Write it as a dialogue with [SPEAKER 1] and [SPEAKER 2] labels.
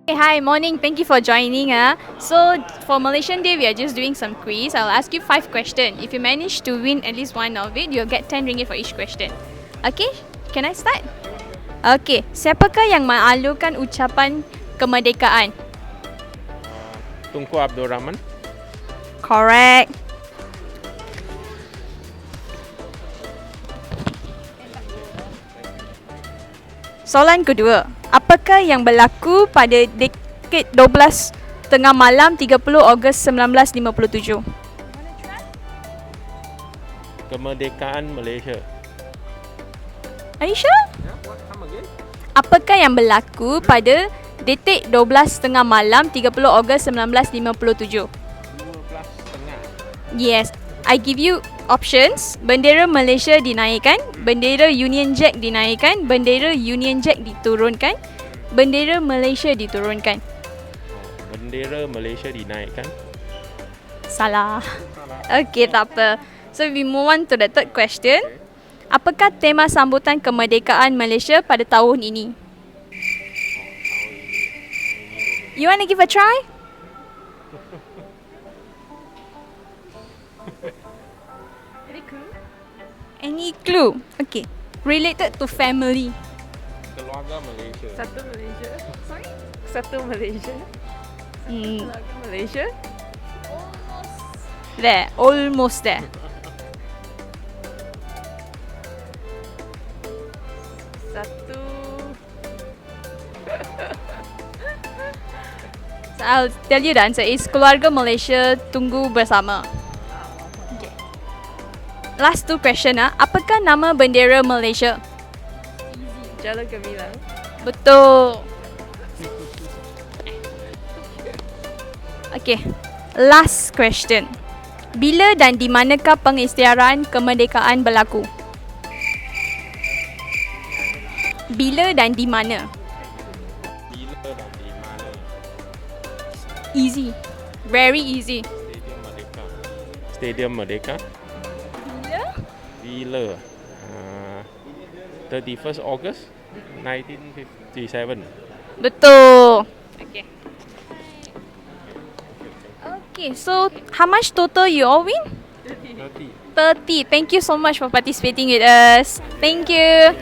[SPEAKER 1] Hey, hi, morning. Thank you for joining. So, for Malaysian Day, we are just doing some quiz. I'll ask you 5 questions. If you manage to win at least one of it, you'll get 10 ringgit for each question. Okay, can I start? Okay, siapakah yang mengalukan ucapan kemerdekaan?
[SPEAKER 2] Tunku Abdul Rahman.
[SPEAKER 1] Correct. Soalan kedua. Apakah yang berlaku pada dekade 12 tengah malam 30 Ogos 1957?
[SPEAKER 2] Kemerdekaan Malaysia.
[SPEAKER 1] Are you sure?
[SPEAKER 2] Yeah, what? Come again?
[SPEAKER 1] Apakah yang berlaku pada detik 12 tengah malam 30 Ogos 1957?
[SPEAKER 2] 12 setengah.
[SPEAKER 1] Yes, I give you options. Bendera Malaysia dinaikkan, bendera Union Jack dinaikkan, bendera Union Jack diturunkan, bendera Malaysia diturunkan.
[SPEAKER 2] Bendera Malaysia dinaikkan.
[SPEAKER 1] Salah. Okay, tak apa. So we move on to the third question. Apakah tema sambutan kemerdekaan Malaysia pada tahun ini? You want to give a try? Any clue? Okay. Related to family.
[SPEAKER 2] Keluarga Malaysia.
[SPEAKER 3] Satu Malaysia.
[SPEAKER 1] Sorry?
[SPEAKER 3] Satu Malaysia. Keluarga Malaysia.
[SPEAKER 1] There. Almost there.
[SPEAKER 3] Satu.
[SPEAKER 1] So I'll tell you the answer is keluarga Malaysia tunggu bersama. Okay. Last two question. Apakah nama bendera Malaysia?
[SPEAKER 3] Jalan Gemilang.
[SPEAKER 1] Betul. Okay. Last question. Bila dan di manakah pengisytiharan kemerdekaan berlaku? Bila dan di mana?
[SPEAKER 2] Bila dan di mana?
[SPEAKER 1] Easy. Very easy.
[SPEAKER 2] Stadium Merdeka. Stadium Merdeka.
[SPEAKER 1] Bila?
[SPEAKER 2] Bila? 31st August 1957.
[SPEAKER 1] Betul. Okay. Okay, so how much total you all win?
[SPEAKER 2] 30.
[SPEAKER 1] 30. Thank you so much for participating with us. Thank you.